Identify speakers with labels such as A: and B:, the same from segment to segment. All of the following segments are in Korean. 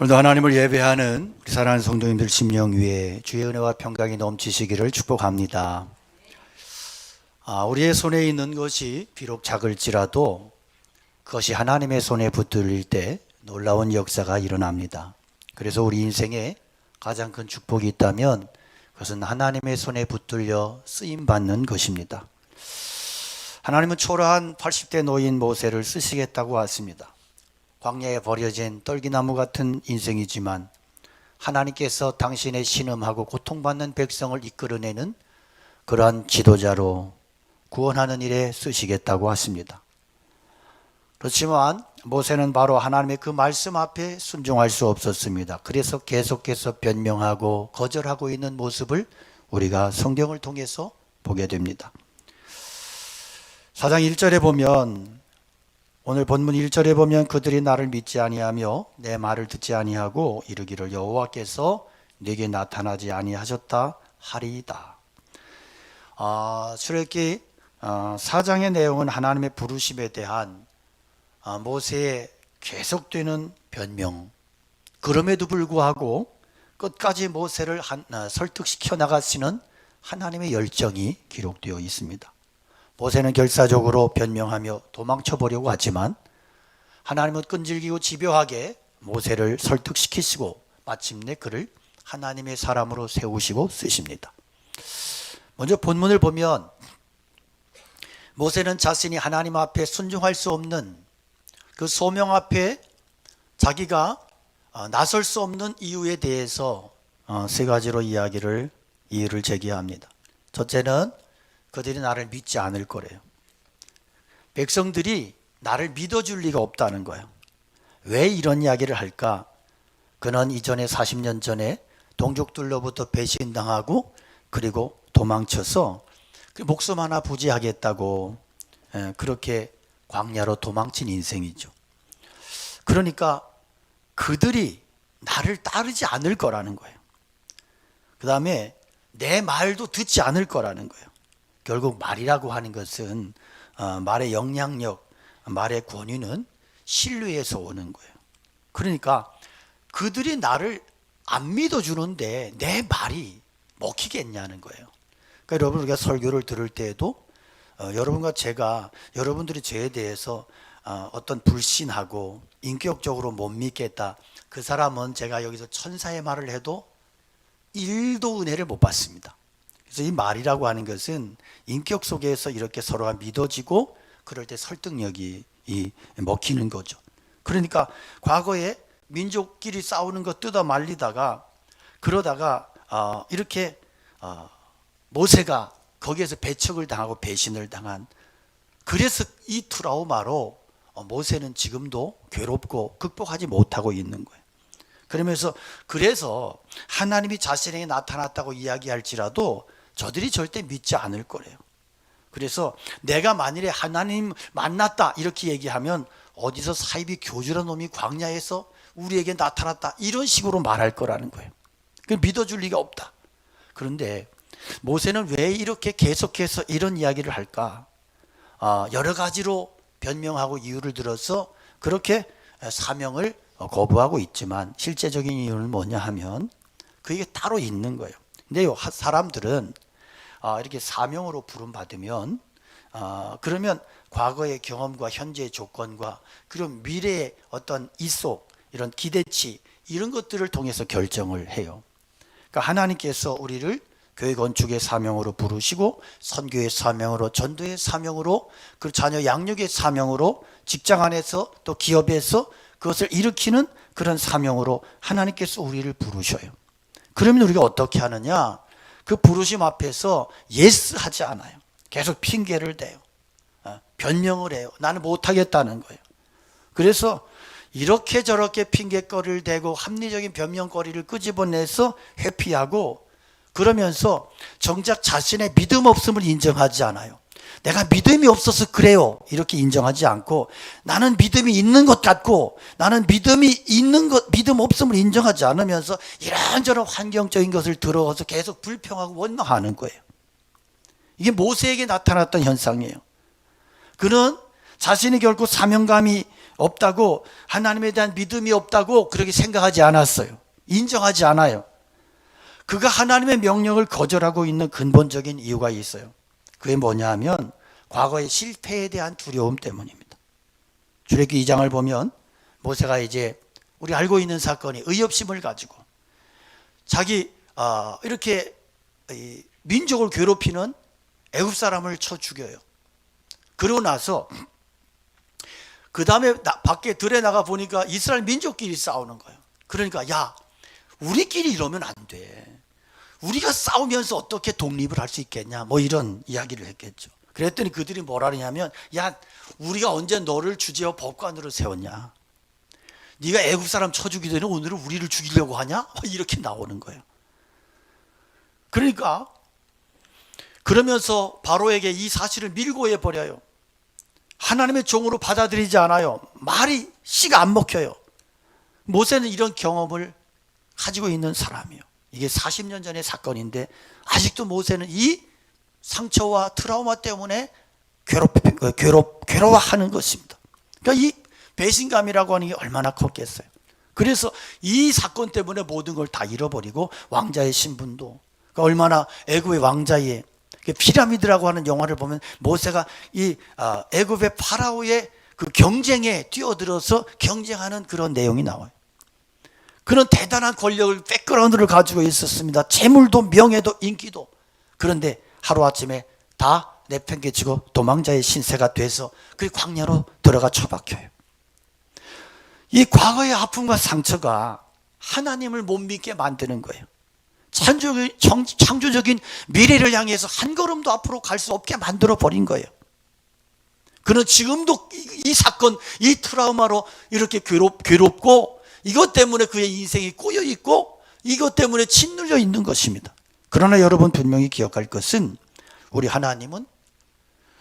A: 오늘도 하나님을 예배하는 우리 사랑하는 성도님들 심령 위에 주의 은혜와 평강이 넘치시기를 축복합니다. 우리의 손에 있는 것이 비록 작을지라도 그것이 하나님의 손에 붙들릴 때 놀라운 역사가 일어납니다. 그래서 우리 인생에 가장 큰 축복이 있다면 그것은 하나님의 손에 붙들려 쓰임받는 것입니다. 하나님은 초라한 80대 노인 모세를 쓰시겠다고 하십니다. 광야에 버려진 떨기나무 같은 인생이지만 하나님께서 당신의 신음하고 고통받는 백성을 이끌어내는 그러한 지도자로 구원하는 일에 쓰시겠다고 하십니다. 그렇지만 모세는 바로 하나님의 그 말씀 앞에 순종할 수 없었습니다. 그래서 계속해서 변명하고 거절하고 있는 모습을 우리가 성경을 통해서 보게 됩니다. 4장 1절에 보면, 오늘 본문 1절에 보면 그들이 나를 믿지 아니하며 내 말을 듣지 아니하고 이르기를 여호와께서 네게 나타나지 아니하셨다 하리이다. 출애굽기 4장의 내용은 하나님의 부르심에 대한 모세의 계속되는 변명, 그럼에도 불구하고 끝까지 모세를 설득시켜 나가시는 하나님의 열정이 기록되어 있습니다. 모세는 결사적으로 변명하며 도망쳐 보려고 하지만 하나님은 끈질기고 집요하게 모세를 설득시키시고 마침내 그를 하나님의 사람으로 세우시고 쓰십니다. 먼저 본문을 보면 모세는 자신이 하나님 앞에 순종할 수 없는 그 소명 앞에 자기가 나설 수 없는 이유에 대해서 세 가지로 이유를 제기합니다. 첫째는 그들이 나를 믿지 않을 거래요. 백성들이 나를 믿어줄 리가 없다는 거예요. 왜 이런 이야기를 할까? 그는 이전에 40년 전에 동족들로부터 배신당하고 그리고 도망쳐서 목숨 하나 부지하겠다고 그렇게 광야로 도망친 인생이죠. 그러니까 그들이 나를 따르지 않을 거라는 거예요. 그 다음에 내 말도 듣지 않을 거라는 거예요. 결국 말이라고 하는 것은 말의 영향력, 말의 권위는 신뢰에서 오는 거예요. 그러니까 그들이 나를 안 믿어주는데 내 말이 먹히겠냐는 거예요. 그러니까 여러분, 우리가 설교를 들을 때에도 여러분과 제가, 여러분들이 저에 대해서 어떤 불신하고 인격적으로 못 믿겠다, 그 사람은 제가 여기서 천사의 말을 해도 1도 은혜를 못 받습니다. 그래서 이 말이라고 하는 것은 인격 속에서 이렇게 서로가 믿어지고 그럴 때 설득력이 먹히는 거죠. 그러니까 과거에 민족끼리 싸우는 거 뜯어 말리다가 그러다가 이렇게 모세가 거기에서 배척을 당하고 배신을 당한, 그래서 이 트라우마로 모세는 지금도 괴롭고 극복하지 못하고 있는 거예요. 그래서 하나님이 자신에게 나타났다고 이야기할지라도 저들이 절대 믿지 않을 거래요. 그래서 내가 만일에 하나님 만났다 이렇게 얘기하면 어디서 사이비 교주란 놈이 광야에서 우리에게 나타났다 이런 식으로 말할 거라는 거예요. 믿어줄 리가 없다. 그런데 모세는 왜 이렇게 계속해서 이런 이야기를 할까? 여러 가지로 변명하고 이유를 들어서 그렇게 사명을 거부하고 있지만 실제적인 이유는 뭐냐 하면 그게 따로 있는 거예요. 근데 사람들은 이렇게 사명으로 부름받으면 그러면 과거의 경험과 현재의 조건과 그리고 미래의 어떤 이속, 이런 기대치, 이런 것들을 통해서 결정을 해요. 그러니까 하나님께서 우리를 교회 건축의 사명으로 부르시고 선교의 사명으로, 전도의 사명으로, 그리고 자녀 양육의 사명으로, 직장 안에서 또 기업에서 그것을 일으키는 그런 사명으로 하나님께서 우리를 부르셔요. 그러면 우리가 어떻게 하느냐? 그 부르심 앞에서 예스 하지 않아요. 계속 핑계를 대요. 변명을 해요. 나는 못하겠다는 거예요. 그래서 이렇게 저렇게 핑계거리를 대고 합리적인 변명거리를 끄집어내서 회피하고, 그러면서 정작 자신의 믿음 없음을 인정하지 않아요. 내가 믿음이 없어서 그래요 이렇게 인정하지 않고, 나는 믿음이 있는 것 같고, 나는 믿음 없음을 인정하지 않으면서 이런저런 환경적인 것을 들어서 계속 불평하고 원망하는 거예요. 이게 모세에게 나타났던 현상이에요. 그는 자신이 결코 사명감이 없다고, 하나님에 대한 믿음이 없다고 그렇게 생각하지 않았어요. 인정하지 않아요. 그가 하나님의 명령을 거절하고 있는 근본적인 이유가 있어요. 그게 뭐냐 하면 과거의 실패에 대한 두려움 때문입니다. 출애굽기 2장을 보면 모세가 이제 우리 알고 있는 사건이 의협심을 가지고 자기 이렇게 민족을 괴롭히는 애굽 사람을 쳐 죽여요. 그러고 나서 그 다음에 밖에 들에 나가 보니까 이스라엘 민족끼리 싸우는 거예요. 그러니까 야, 우리끼리 이러면 안 돼. 우리가 싸우면서 어떻게 독립을 할 수 있겠냐, 뭐 이런 이야기를 했겠죠. 그랬더니 그들이 뭐라 하냐면, 야, 우리가 언제 너를 주제와 법관으로 세웠냐, 네가 애굽 사람 쳐 죽이더니 오늘은 우리를 죽이려고 하냐, 이렇게 나오는 거예요. 그러니까 그러면서 바로에게 이 사실을 밀고 해버려요. 하나님의 종으로 받아들이지 않아요. 말이 씨가 안 먹혀요. 모세는 이런 경험을 가지고 있는 사람이에요. 이게 40년 전의 사건인데 아직도 모세는 이 상처와 트라우마 때문에 괴로워하는 것입니다. 그러니까 이 배신감이라고 하는 게 얼마나 컸겠어요. 그래서 이 사건 때문에 모든 걸 다 잃어버리고 왕자의 신분도, 그러니까 얼마나 애굽의 왕자의 피라미드라고 하는 영화를 보면 모세가 이 애굽의 파라오의 그 경쟁에 뛰어들어서 경쟁하는 그런 내용이 나와요. 그런 대단한 권력을 백그라운드를 가지고 있었습니다. 재물도 명예도 인기도. 그런데 하루아침에 다 내팽개치고 도망자의 신세가 돼서 그 광야로 들어가 처박혀요. 이 과거의 아픔과 상처가 하나님을 못 믿게 만드는 거예요. 창조적인 미래를 향해서 한 걸음도 앞으로 갈 수 없게 만들어 버린 거예요. 그는 지금도 이 사건, 이 트라우마로 이렇게 괴롭고 이것 때문에 그의 인생이 꼬여 있고 이것 때문에 짓눌려 있는 것입니다. 그러나 여러분 분명히 기억할 것은 우리 하나님은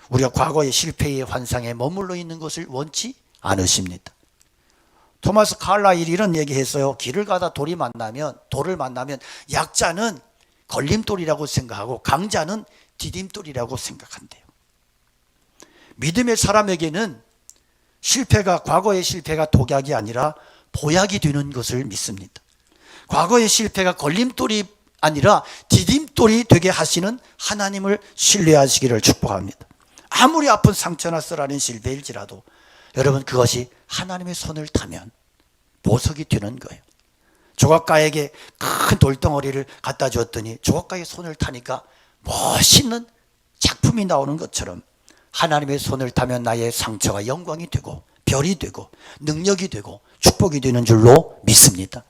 A: 우리가 과거의 실패의 환상에 머물러 있는 것을 원치 않으십니다. 토마스 칼라일이 이런 얘기했어요. 길을 가다 돌을 만나면 약자는 걸림돌이라고 생각하고 강자는 디딤돌이라고 생각한대요. 믿음의 사람에게는 과거의 실패가 독약이 아니라 보약이 되는 것을 믿습니다. 과거의 실패가 걸림돌이 아니라 디딤돌이 되게 하시는 하나님을 신뢰하시기를 축복합니다. 아무리 아픈 상처나 쓰라린 실패일지라도 여러분 그것이 하나님의 손을 타면 보석이 되는 거예요. 조각가에게 큰 돌덩어리를 갖다 주었더니 조각가의 손을 타니까 멋있는 작품이 나오는 것처럼 하나님의 손을 타면 나의 상처가 영광이 되고 별이 되고 능력이 되고 축복이 되는 줄로 믿습니다.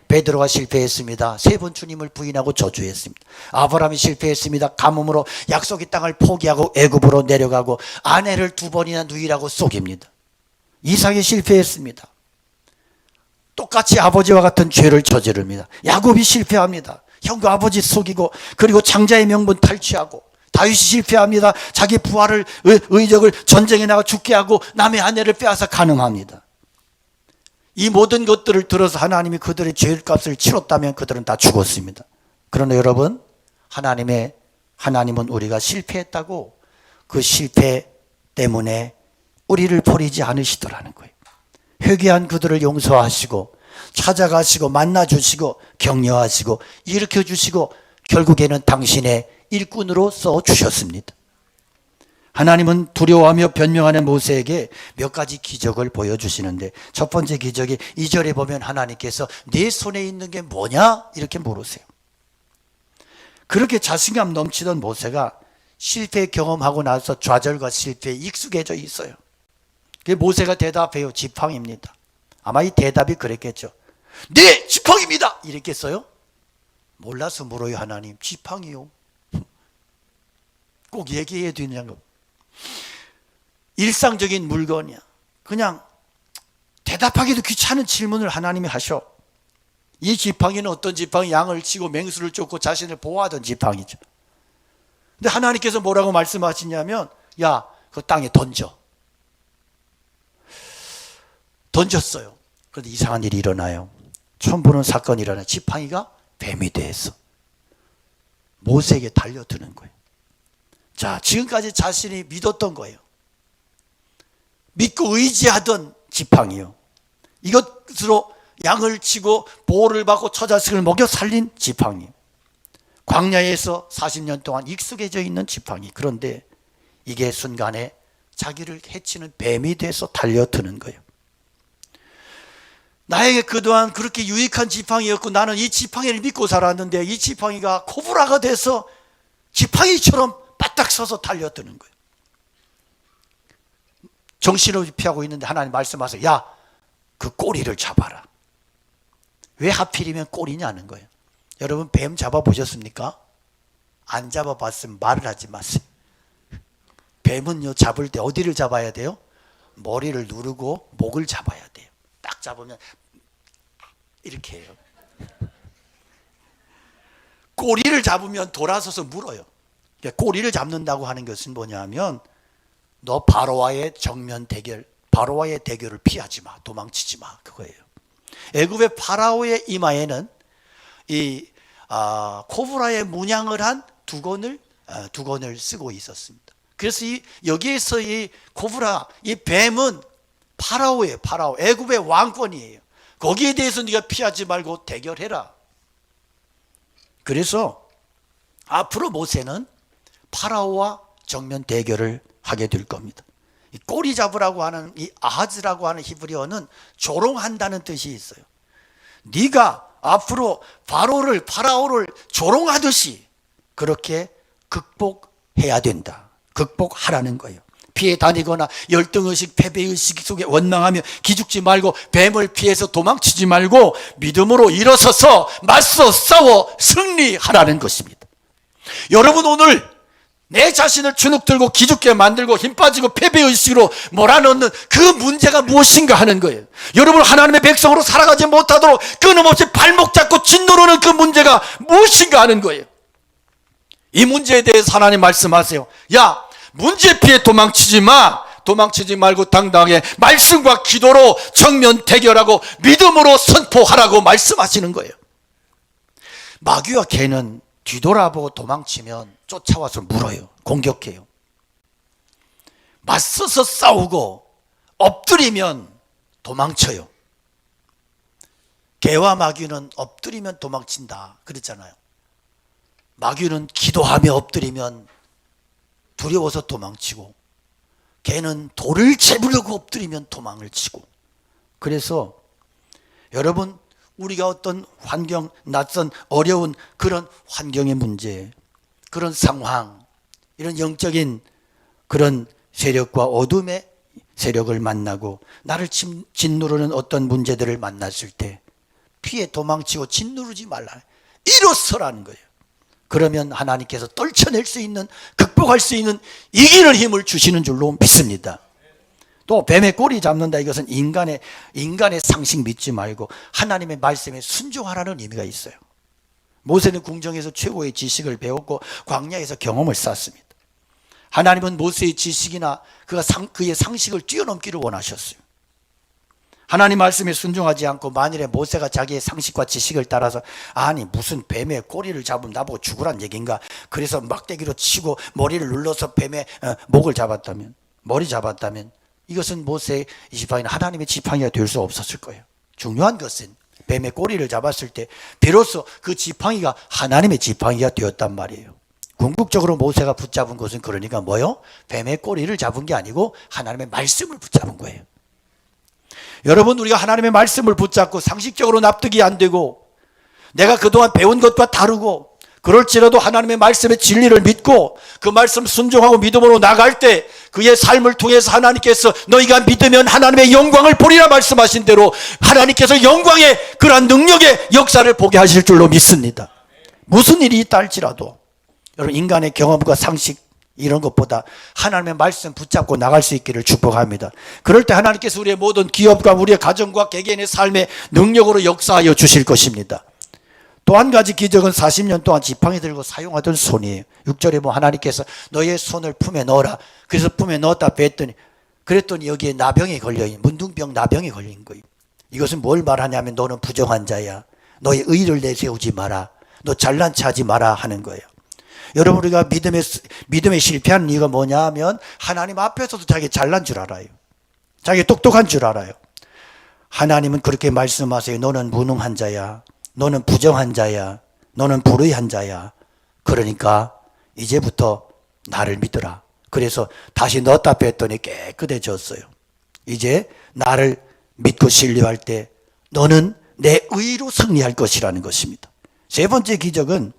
A: 베드로가 실패했습니다. 3번 주님을 부인하고 저주했습니다. 아브라함이 실패했습니다. 가뭄으로 약속의 땅을 포기하고 애굽으로 내려가고 아내를 2번이나 누이라고 속입니다. 이삭이 실패했습니다. 똑같이 아버지와 같은 죄를 저지릅니다. 야곱이 실패합니다. 형과 아버지 속이고 그리고 장자의 명분 탈취하고 다윗이 실패합니다. 자기 부하를 의적을 전쟁에 나가 죽게 하고 남의 아내를 빼앗아 간음합니다. 이 모든 것들을 들어서 하나님이 그들의 죄값을 치렀다면 그들은 다 죽었습니다. 그러나 여러분 하나님은 우리가 실패했다고 그 실패 때문에 우리를 버리지 않으시더라는 거예요. 회개한 그들을 용서하시고 찾아가시고 만나주시고 격려하시고 일으켜주시고 결국에는 당신의 일꾼으로 써주셨습니다. 하나님은 두려워하며 변명하는 모세에게 몇 가지 기적을 보여주시는데 첫 번째 기적이 2절에 보면 하나님께서 네 손에 있는 게 뭐냐? 이렇게 물으세요. 그렇게 자신감 넘치던 모세가 실패 경험하고 나서 좌절과 실패에 익숙해져 있어요. 모세가 대답해요. 지팡이입니다. 아마 이 대답이 그랬겠죠. 네, 지팡이입니다. 이랬겠어요? 몰라서 물어요. 하나님, 지팡이요. 꼭 얘기해야 되냐고. 일상적인 물건이야. 그냥 대답하기도 귀찮은 질문을 하나님이 하셔. 이 지팡이는 어떤 지팡이? 양을 치고 맹수를 쫓고 자신을 보호하던 지팡이죠. 근데 하나님께서 뭐라고 말씀하시냐면 야, 그 땅에 던졌어요. 그런데 이상한 일이 일어나요. 처음 보는 사건이 일어나요. 지팡이가 뱀이 돼서 모세에게 달려드는 거예요. 자, 지금까지 자신이 믿었던 거예요. 믿고 의지하던 지팡이요. 이것으로 양을 치고 보호를 받고 처자식을 먹여 살린 지팡이. 광야에서 40년 동안 익숙해져 있는 지팡이. 그런데 이게 순간에 자기를 해치는 뱀이 돼서 달려드는 거예요. 나에게 그동안 그렇게 유익한 지팡이였고 나는 이 지팡이를 믿고 살았는데 이 지팡이가 코브라가 돼서 지팡이처럼 바닥 서서 달려드는 거예요. 정신을 피하고 있는데 하나님 말씀하세요. 야, 그 꼬리를 잡아라. 왜 하필이면 꼬리냐는 거예요. 여러분 뱀 잡아보셨습니까? 안 잡아봤으면 말을 하지 마세요. 뱀은요 잡을 때 어디를 잡아야 돼요? 머리를 누르고 목을 잡아야 돼요. 딱 잡으면 이렇게 해요. 꼬리를 잡으면 돌아서서 물어요. 그러니까 꼬리를 잡는다고 하는 것은 뭐냐면 너 바로와의 정면 대결, 바로와의 대결을 피하지 마, 도망치지 마, 그거예요. 애굽의 파라오의 이마에는 이 코브라의 문양을 한 두건을 쓰고 있었습니다. 그래서 여기에서 이 코브라, 이 뱀은 파라오예요. 파라오, 애굽의 왕권이에요. 거기에 대해서 네가 피하지 말고 대결해라. 그래서 앞으로 모세는 파라오와 정면 대결을 하게 될 겁니다. 이 꼬리 잡으라고 하는 이 아하즈라고 하는 히브리어는 조롱한다는 뜻이 있어요. 네가 앞으로 파라오를 조롱하듯이 그렇게 극복해야 된다. 극복하라는 거예요. 피해 다니거나 열등의식, 패배의식 속에 원망하며 기죽지 말고 뱀을 피해서 도망치지 말고 믿음으로 일어서서 맞서 싸워 승리하라는 것입니다. 여러분 오늘 내 자신을 주눅 들고 기죽게 만들고 힘 빠지고 패배의식으로 몰아넣는 그 문제가 무엇인가 하는 거예요. 여러분 하나님의 백성으로 살아가지 못하도록 끊임없이 발목 잡고 짓누르는 그 문제가 무엇인가 하는 거예요. 이 문제에 대해서 하나님 말씀하세요. 야, 문제 피해 도망치지 마. 도망치지 말고 당당하게 말씀과 기도로 정면 대결하고 믿음으로 선포하라고 말씀하시는 거예요. 마귀와 개는 뒤돌아보고 도망치면 쫓아와서 물어요. 공격해요. 맞서서 싸우고 엎드리면 도망쳐요. 개와 마귀는 엎드리면 도망친다 그랬잖아요. 마귀는 기도하며 엎드리면 두려워서 도망치고 개는 돌을 잡으려고 엎드리면 도망을 치고. 그래서 여러분 우리가 어떤 환경, 낯선 어려운 그런 환경의 문제, 그런 상황, 이런 영적인 그런 세력과 어둠의 세력을 만나고 나를 짓누르는 어떤 문제들을 만났을 때 피해 도망치고 짓누르지 말라. 일어서라는 거예요. 그러면 하나님께서 떨쳐낼 수 있는, 극복할 수 있는 이기는 힘을 주시는 줄로 믿습니다. 또 뱀의 꼬리 잡는다, 이것은 인간의 상식 믿지 말고 하나님의 말씀에 순종하라는 의미가 있어요. 모세는 궁정에서 최고의 지식을 배웠고 광야에서 경험을 쌓았습니다. 하나님은 모세의 지식이나 그의 상식을 뛰어넘기를 원하셨어요. 하나님 말씀에 순종하지 않고 만일에 모세가 자기의 상식과 지식을 따라서 아니 무슨 뱀의 꼬리를 잡으면 나보고 죽으란 얘기인가, 그래서 막대기로 치고 머리를 눌러서 뱀의 목을 잡았다면, 머리 잡았다면 이것은 모세의 지팡이는 하나님의 지팡이가 될 수 없었을 거예요. 중요한 것은 뱀의 꼬리를 잡았을 때 비로소 그 지팡이가 하나님의 지팡이가 되었단 말이에요. 궁극적으로 모세가 붙잡은 것은 그러니까 뭐요? 뱀의 꼬리를 잡은 게 아니고 하나님의 말씀을 붙잡은 거예요. 여러분 우리가 하나님의 말씀을 붙잡고 상식적으로 납득이 안 되고 내가 그동안 배운 것과 다르고 그럴지라도 하나님의 말씀의 진리를 믿고 그 말씀 순종하고 믿음으로 나갈 때 그의 삶을 통해서 하나님께서 너희가 믿으면 하나님의 영광을 보리라 말씀하신 대로 하나님께서 영광의 그러한 능력의 역사를 보게 하실 줄로 믿습니다. 무슨 일이 있다 할지라도 여러분 인간의 경험과 상식 이런 것보다 하나님의 말씀 붙잡고 나갈 수 있기를 축복합니다. 그럴 때 하나님께서 우리의 모든 기업과 우리의 가정과 개개인의 삶의 능력으로 역사하여 주실 것입니다. 또 한 가지 기적은 40년 동안 지팡이 들고 사용하던 손이에요. 6절에 보면 하나님께서 너의 손을 품에 넣어라. 그래서 품에 넣었다 그랬더니 여기에 나병이 걸려있는, 문둥병 나병이 걸린 거예요. 이것은 뭘 말하냐면 너는 부정한 자야. 너의 의를 내세우지 마라. 너 잘난 체 하지 마라 하는 거예요. 여러분 우리가 믿음에 실패하는 이유가 뭐냐 하면 하나님 앞에서도 자기 잘난 줄 알아요. 자기 똑똑한 줄 알아요. 하나님은 그렇게 말씀하세요. 너는 무능한 자야. 너는 부정한 자야. 너는 불의한 자야. 그러니까 이제부터 나를 믿어라. 그래서 다시 넣었다 뺐더니 깨끗해졌어요. 이제 나를 믿고 신뢰할 때 너는 내 의로 승리할 것이라는 것입니다. 세 번째 기적은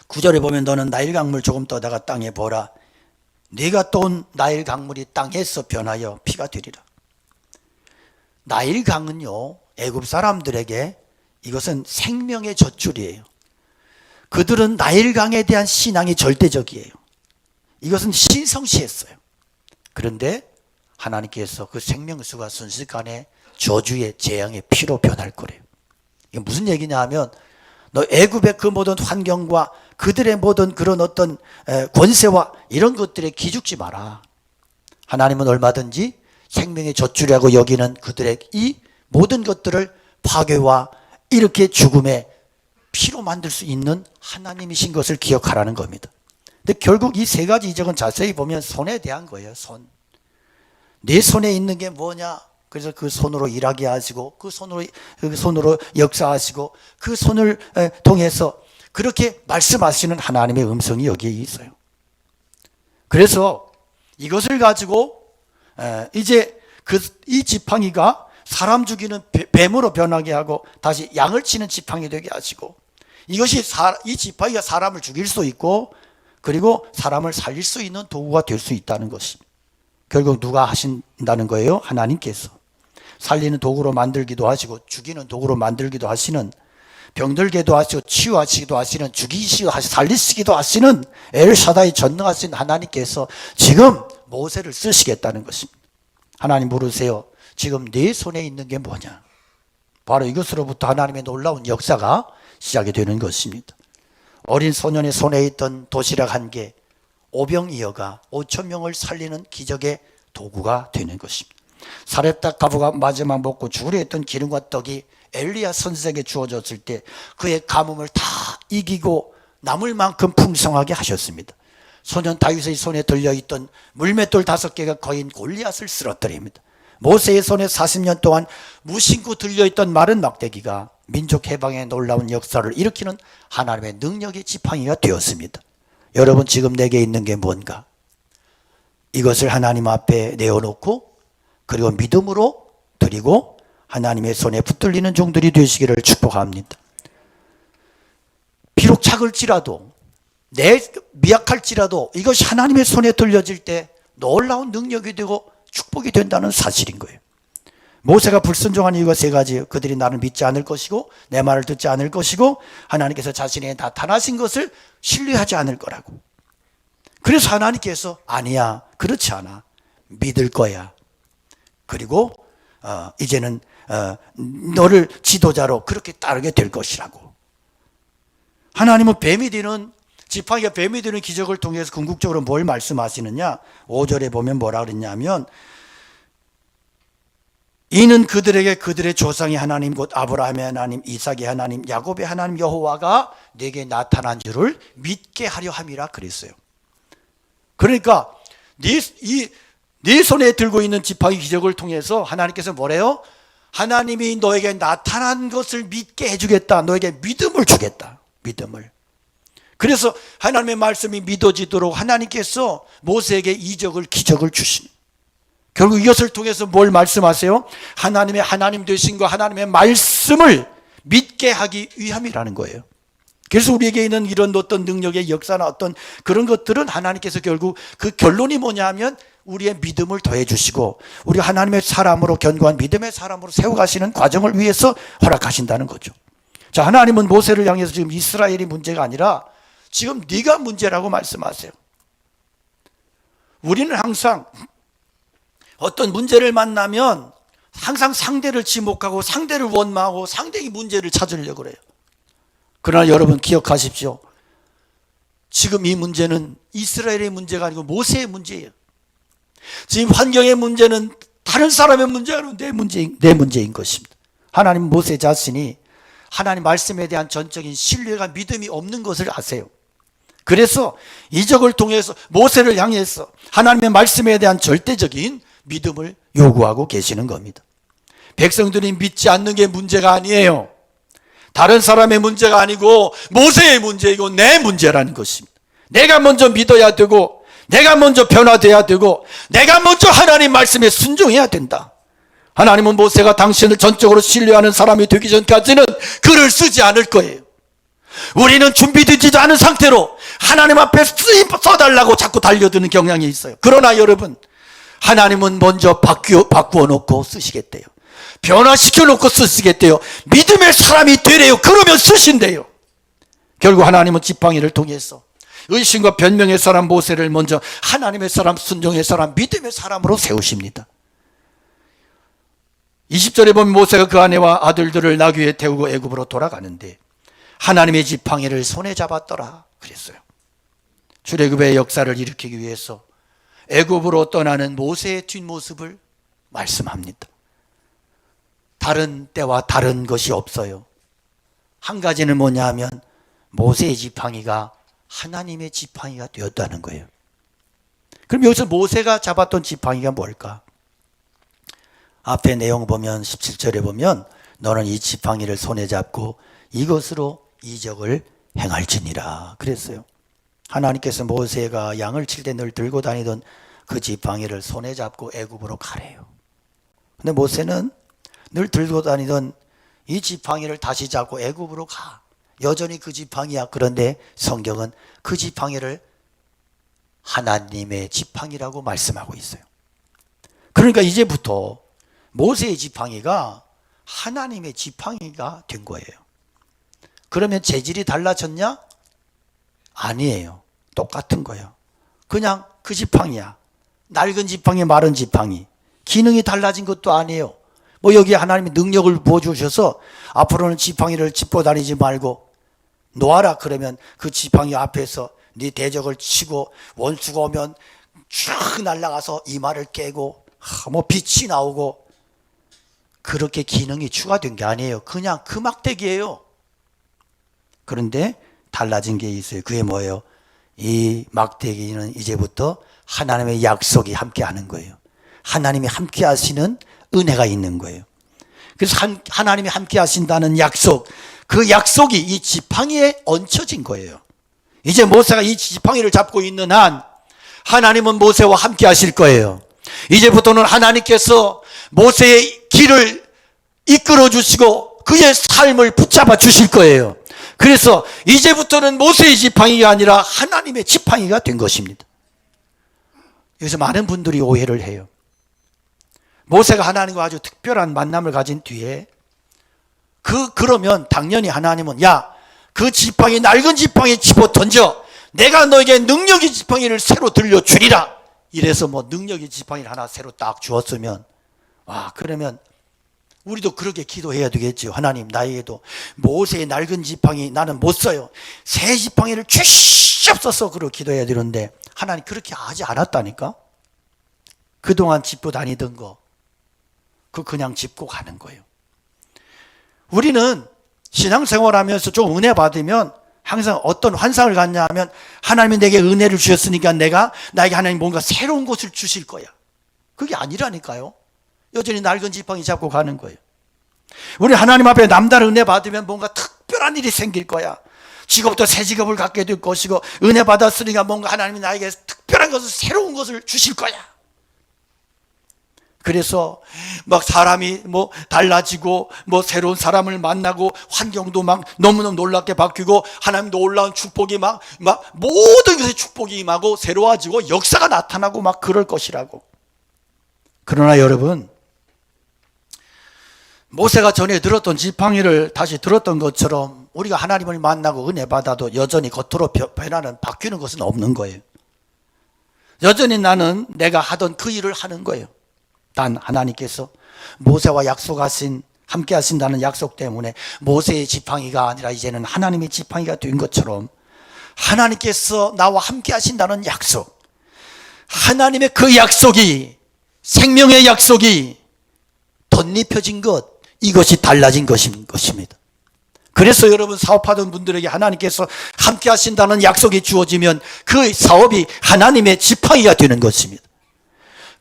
A: 9절에 보면 너는 나일 강물 조금 떠다가 땅에 보라. 네가 떠온 나일 강물이 땅에서 변하여 피가 되리라. 나일 강은요, 애굽 사람들에게 이것은 생명의 젖줄이에요. 그들은 나일 강에 대한 신앙이 절대적이에요. 이것은 신성시했어요. 그런데 하나님께서 그 생명수가 순식간에 저주의 재앙의 피로 변할 거래요. 이게 무슨 얘기냐 하면 너 애굽의 그 모든 환경과 그들의 모든 그런 어떤 권세와 이런 것들에 기죽지 마라. 하나님은 얼마든지 생명의 젖줄이라고 여기는 그들의 이 모든 것들을 파괴와 이렇게 죽음의 피로 만들 수 있는 하나님이신 것을 기억하라는 겁니다. 근데 결국 이 세 가지 이적은 자세히 보면 손에 대한 거예요. 손. 네 손에 있는 게 뭐냐? 그래서 그 손으로 일하게 하시고 그 손으로 역사하시고 그 손을 통해서 그렇게 말씀하시는 하나님의 음성이 여기에 있어요. 그래서 이것을 가지고 이제 이 지팡이가 사람 죽이는 뱀으로 변하게 하고 다시 양을 치는 지팡이 되게 하시고 이것이 이 지팡이가 사람을 죽일 수 있고 그리고 사람을 살릴 수 있는 도구가 될 수 있다는 것입니다. 결국 누가 하신다는 거예요? 하나님께서. 살리는 도구로 만들기도 하시고 죽이는 도구로 만들기도 하시는, 병들게도 하시고 치유하시기도 하시는, 죽이시기도 하시고 살리시기도 하시는 엘샤다이 전능하신 하나님께서 지금 모세를 쓰시겠다는 것입니다. 하나님 물으세요. 지금 네 손에 있는 게 뭐냐? 바로 이것으로부터 하나님의 놀라운 역사가 시작이 되는 것입니다. 어린 소년의 손에 있던 도시락 한 개, 오병이어가 5,000명을 살리는 기적의 도구가 되는 것입니다. 사렙다 가부가 마지막 먹고 죽으려 했던 기름과 떡이 엘리야 선생에게 주어졌을 때 그의 가뭄을 다 이기고 남을 만큼 풍성하게 하셨습니다. 소년 다윗의 손에 들려있던 물맷돌 5개가 거인 골리앗을 쓰러뜨립니다. 모세의 손에 40년 동안 무심코 들려있던 마른 막대기가 민족 해방의 놀라운 역사를 일으키는 하나님의 능력의 지팡이가 되었습니다. 여러분, 지금 내게 있는 게 뭔가? 이것을 하나님 앞에 내어놓고 그리고 믿음으로 드리고 하나님의 손에 붙들리는 종들이 되시기를 축복합니다. 비록 작을지라도 미약할지라도 이것이 하나님의 손에 들려질 때 놀라운 능력이 되고 축복이 된다는 사실인 거예요. 모세가 불순종한 이유가 세 가지예요. 그들이 나를 믿지 않을 것이고 내 말을 듣지 않을 것이고 하나님께서 자신에게 나타나신 것을 신뢰하지 않을 거라고. 그래서 하나님께서 아니야, 그렇지 않아, 믿을 거야. 그리고 이제는 너를 지도자로 그렇게 따르게 될 것이라고. 하나님은 뱀이 되는, 지팡이가 뱀이 되는 기적을 통해서 궁극적으로 뭘 말씀하시느냐? 5절에 보면 뭐라 그랬냐면 이는 그들에게 그들의 조상의 하나님 곧 아브라함의 하나님, 이삭의 하나님, 야곱의 하나님 여호와가 내게 나타난 줄을 믿게 하려 함이라 그랬어요. 그러니까 네 손에 들고 있는 지팡이 기적을 통해서 하나님께서 뭐래요? 하나님이 너에게 나타난 것을 믿게 해주겠다. 너에게 믿음을 주겠다. 믿음을. 그래서 하나님의 말씀이 믿어지도록 하나님께서 모세에게 이적을, 기적을 주십니다. 결국 이것을 통해서 뭘 말씀하세요? 하나님의 하나님 되신과 하나님의 말씀을 믿게 하기 위함이라는 거예요. 그래서 우리에게 있는 이런 어떤 능력의 역사나 어떤 그런 것들은 하나님께서 결국 그 결론이 뭐냐 하면 우리의 믿음을 더해 주시고 우리 하나님의 사람으로 견고한 믿음의 사람으로 세워가시는 과정을 위해서 허락하신다는 거죠. 자, 하나님은 모세를 향해서 지금 이스라엘이 문제가 아니라 지금 네가 문제라고 말씀하세요. 우리는 항상 어떤 문제를 만나면 항상 상대를 지목하고 상대를 원망하고 상대의 문제를 찾으려고 그래요. 그러나 여러분 기억하십시오. 지금 이 문제는 이스라엘의 문제가 아니고 모세의 문제예요. 지금 환경의 문제는 다른 사람의 문제가 아니고 내 문제인 것입니다. 하나님 모세 자신이 하나님 말씀에 대한 전적인 신뢰가 믿음이 없는 것을 아세요. 그래서 이적을 통해서 모세를 향해서 하나님의 말씀에 대한 절대적인 믿음을 요구하고 계시는 겁니다. 백성들이 믿지 않는 게 문제가 아니에요. 다른 사람의 문제가 아니고 모세의 문제이고 내 문제라는 것입니다. 내가 먼저 믿어야 되고, 내가 먼저 변화돼야 되고, 내가 먼저 하나님 말씀에 순종해야 된다. 하나님은 모세가 당신을 전적으로 신뢰하는 사람이 되기 전까지는 글을 쓰지 않을 거예요. 우리는 준비되지도 않은 상태로 하나님 앞에 써달라고 자꾸 달려드는 경향이 있어요. 그러나 여러분, 하나님은 먼저 바꾸어 놓고 쓰시겠대요. 변화시켜 놓고 쓰시겠대요. 믿음의 사람이 되래요. 그러면 쓰신대요. 결국 하나님은 지팡이를 통해서 의심과 변명의 사람 모세를 먼저 하나님의 사람, 순종의 사람, 믿음의 사람으로 세우십니다. 20절에 보면 모세가 그 아내와 아들들을 나귀에 태우고 애굽으로 돌아가는데 하나님의 지팡이를 손에 잡았더라 그랬어요. 출애굽의 역사를 일으키기 위해서 애굽으로 떠나는 모세의 뒷모습을 말씀합니다. 다른 때와 다른 것이 없어요. 한 가지는 뭐냐 하면 모세의 지팡이가 하나님의 지팡이가 되었다는 거예요. 그럼 여기서 모세가 잡았던 지팡이가 뭘까? 앞에 내용 보면 17절에 보면 너는 이 지팡이를 손에 잡고 이것으로 이적을 행할지니라 그랬어요. 하나님께서 모세가 양을 칠 때 늘 들고 다니던 그 지팡이를 손에 잡고 애굽으로 가래요. 근데 모세는 늘 들고 다니던 이 지팡이를 다시 잡고 애굽으로 가. 여전히 그 지팡이야. 그런데 성경은 그 지팡이를 하나님의 지팡이라고 말씀하고 있어요. 그러니까 이제부터 모세의 지팡이가 하나님의 지팡이가 된 거예요. 그러면 재질이 달라졌냐? 아니에요. 똑같은 거예요. 그냥 그 지팡이야. 낡은 지팡이, 마른 지팡이. 기능이 달라진 것도 아니에요. 뭐 여기에 하나님이 능력을 부어주셔서 앞으로는 지팡이를 짚고 다니지 말고 놓아라 그러면 그 지팡이 앞에서 네 대적을 치고 원수가 오면 쭉 날아가서 이마를 깨고 뭐 빛이 나오고 그렇게 기능이 추가된 게 아니에요. 그냥 그 막대기예요. 그런데 달라진 게 있어요. 그게 뭐예요? 이 막대기는 이제부터 하나님의 약속이 함께 하는 거예요. 하나님이 함께 하시는 은혜가 있는 거예요. 그래서 하나님이 함께 하신다는 약속, 그 약속이 이 지팡이에 얹혀진 거예요. 이제 모세가 이 지팡이를 잡고 있는 한 하나님은 모세와 함께 하실 거예요. 이제부터는 하나님께서 모세의 길을 이끌어 주시고 그의 삶을 붙잡아 주실 거예요. 그래서 이제부터는 모세의 지팡이가 아니라 하나님의 지팡이가 된 것입니다. 여기서 많은 분들이 오해를 해요. 모세가 하나님과 아주 특별한 만남을 가진 뒤에 그러면 당연히 하나님은 야, 그 지팡이 낡은 지팡이 집어 던져 내가 너에게 능력의 지팡이를 새로 들려주리라 이래서 뭐 능력의 지팡이를 하나 새로 딱 주었으면 와, 그러면 우리도 그렇게 기도해야 되겠죠. 하나님 나에게도 모세의 낡은 지팡이 나는 못 써요. 새 지팡이를 주시옵소서 그러고 기도해야 되는데 하나님 그렇게 하지 않았다니까. 그동안 짚고 다니던 거 그냥 짚고 가는 거예요. 우리는 신앙생활하면서 좀 은혜 받으면 항상 어떤 환상을 갖냐 하면 하나님이 내게 은혜를 주셨으니까 나에게 하나님 뭔가 새로운 것을 주실 거야. 그게 아니라니까요. 여전히 낡은 지팡이 잡고 가는 거예요. 우리 하나님 앞에 남다른 은혜 받으면 뭔가 특별한 일이 생길 거야. 직업도 새 직업을 갖게 될 것이고 은혜 받았으니까 뭔가 하나님이 나에게 특별한 것을 새로운 것을 주실 거야. 그래서 막 사람이 뭐 달라지고 뭐 새로운 사람을 만나고 환경도 막 너무너무 놀랍게 바뀌고 하나님도 놀라운 축복이 막 모든 것에 축복이 임하고 새로워지고 역사가 나타나고 막 그럴 것이라고. 그러나 여러분 모세가 전에 들었던 지팡이를 다시 들었던 것처럼 우리가 하나님을 만나고 은혜 받아도 여전히 겉으로 바뀌는 것은 없는 거예요. 여전히 나는 내가 하던 그 일을 하는 거예요. 단 하나님께서 모세와 약속하신 함께 하신다는 약속 때문에 모세의 지팡이가 아니라 이제는 하나님의 지팡이가 된 것처럼 하나님께서 나와 함께 하신다는 약속, 하나님의 그 약속이 생명의 약속이 덧입혀진 것, 이것이 달라진 것입니다. 그래서 여러분 사업하던 분들에게 하나님께서 함께 하신다는 약속이 주어지면 그 사업이 하나님의 지팡이가 되는 것입니다.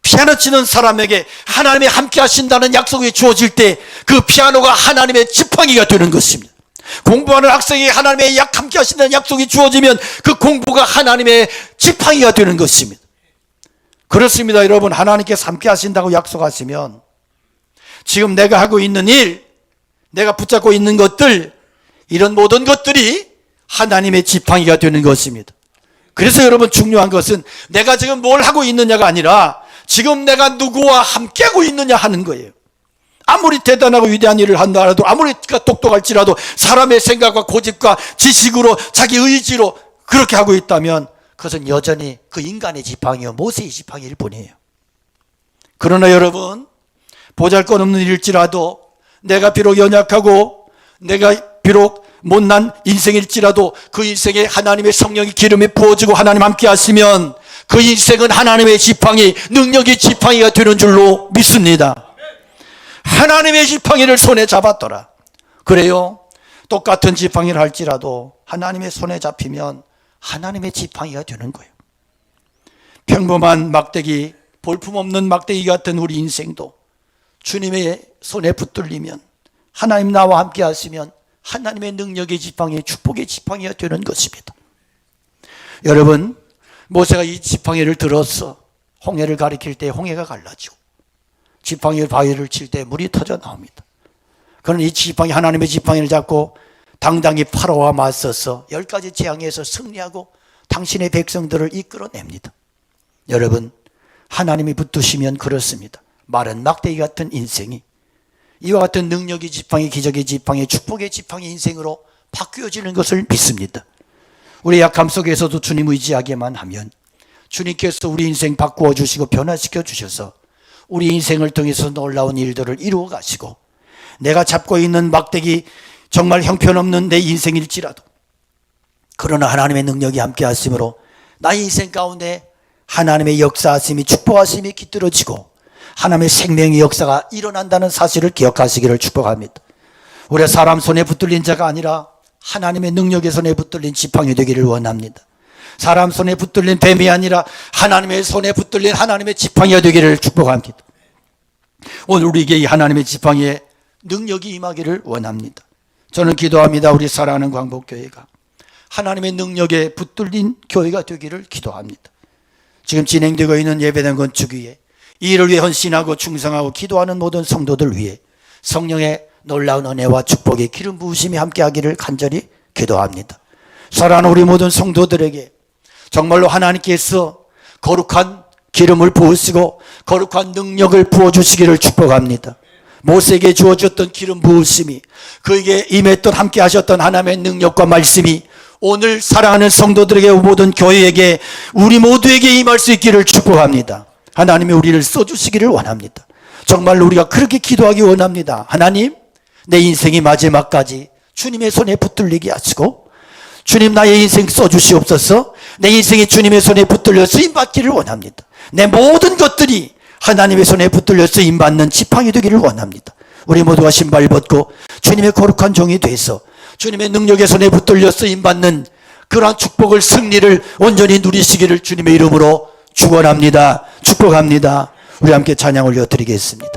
A: 피아노 치는 사람에게 하나님이 함께 하신다는 약속이 주어질 때 그 피아노가 하나님의 지팡이가 되는 것입니다. 공부하는 학생이 하나님의 함께 하신다는 약속이 주어지면 그 공부가 하나님의 지팡이가 되는 것입니다. 그렇습니다. 여러분, 하나님께서 함께 하신다고 약속하시면 지금 내가 하고 있는 일, 내가 붙잡고 있는 것들, 이런 모든 것들이 하나님의 지팡이가 되는 것입니다. 그래서 여러분, 중요한 것은 내가 지금 뭘 하고 있느냐가 아니라 지금 내가 누구와 함께하고 있느냐 하는 거예요. 아무리 대단하고 위대한 일을 한다 하더라도, 아무리 똑똑할지라도 사람의 생각과 고집과 지식으로 자기 의지로 그렇게 하고 있다면 그것은 여전히 그 인간의 지팡이요, 모세의 지팡이일 뿐이에요. 그러나 여러분, 보잘것없는 일일지라도, 내가 비록 연약하고 내가 비록 못난 인생일지라도 그 인생에 하나님의 성령의 기름이 부어지고 하나님 함께 하시면 그 인생은 하나님의 지팡이, 능력의 지팡이가 되는 줄로 믿습니다. 하나님의 지팡이를 손에 잡았더라. 그래요, 똑같은 지팡이를 할지라도 하나님의 손에 잡히면 하나님의 지팡이가 되는 거예요. 평범한 막대기, 볼품없는 막대기 같은 우리 인생도 주님의 손에 붙들리면, 하나님 나와 함께 하시면 하나님의 능력의 지팡이, 축복의 지팡이가 되는 것입니다. 여러분, 모세가 이 지팡이를 들어서 홍해를 가리킬 때 홍해가 갈라지고 지팡이를 바위를 칠 때 물이 터져 나옵니다. 그는 이 지팡이, 하나님의 지팡이를 잡고 당당히 파라오와 맞서서 10가지 재앙에서 승리하고 당신의 백성들을 이끌어냅니다. 여러분, 하나님이 붙드시면 그렇습니다. 마른 막대기 같은 인생이 이와 같은 능력의 지팡이, 기적의 지팡이, 축복의 지팡이 인생으로 바뀌어지는 것을 믿습니다. 우리 약함 속에서도 주님 의지하기만 하면 주님께서 우리 인생 바꾸어 주시고 변화시켜 주셔서 우리 인생을 통해서 놀라운 일들을 이루어 가시고, 내가 잡고 있는 막대기 정말 형편없는 내 인생일지라도 그러나 하나님의 능력이 함께 하심으로 나의 인생 가운데 하나님의 역사하심이, 축복하심이 깃들어지고 하나님의 생명의 역사가 일어난다는 사실을 기억하시기를 축복합니다. 우리 사람 손에 붙들린 자가 아니라 하나님의 능력의 손에 붙들린 지팡이 되기를 원합니다. 사람 손에 붙들린 뱀이 아니라 하나님의 손에 붙들린 하나님의 지팡이가 되기를 축복합니다. 오늘 우리에게 이 하나님의 지팡이에 능력이 임하기를 원합니다. 저는 기도합니다. 우리 사랑하는 광복교회가 하나님의 능력에 붙들린 교회가 되기를 기도합니다. 지금 진행되고 있는 예배당 건축 위에 이 일을 위해 헌신하고 충성하고 기도하는 모든 성도들 위해 성령의 놀라운 은혜와 축복의 기름 부으심이 함께하기를 간절히 기도합니다. 사랑하는 우리 모든 성도들에게 정말로 하나님께서 거룩한 기름을 부으시고 거룩한 능력을 부어주시기를 축복합니다. 모세에게 주어졌던 기름 부으심이, 그에게 임했던 함께 하셨던 하나님의 능력과 말씀이 오늘 사랑하는 성도들에게, 모든 교회에게, 우리 모두에게 임할 수 있기를 축복합니다. 하나님이 우리를 써주시기를 원합니다. 정말로 우리가 그렇게 기도하기 원합니다. 하나님, 내 인생이 마지막까지 주님의 손에 붙들리게 하시고 주님, 나의 인생 써주시옵소서. 내 인생이 주님의 손에 붙들려 쓰임받기를 원합니다. 내 모든 것들이 하나님의 손에 붙들려 쓰임받는 지팡이 되기를 원합니다. 우리 모두가 신발 벗고 주님의 거룩한 종이 돼서 주님의 능력의 손에 붙들려 쓰임받는 그러한 축복을, 승리를 온전히 누리시기를 주님의 이름으로 축원합니다. 축복합니다. 우리 함께 찬양 올려드리겠습니다.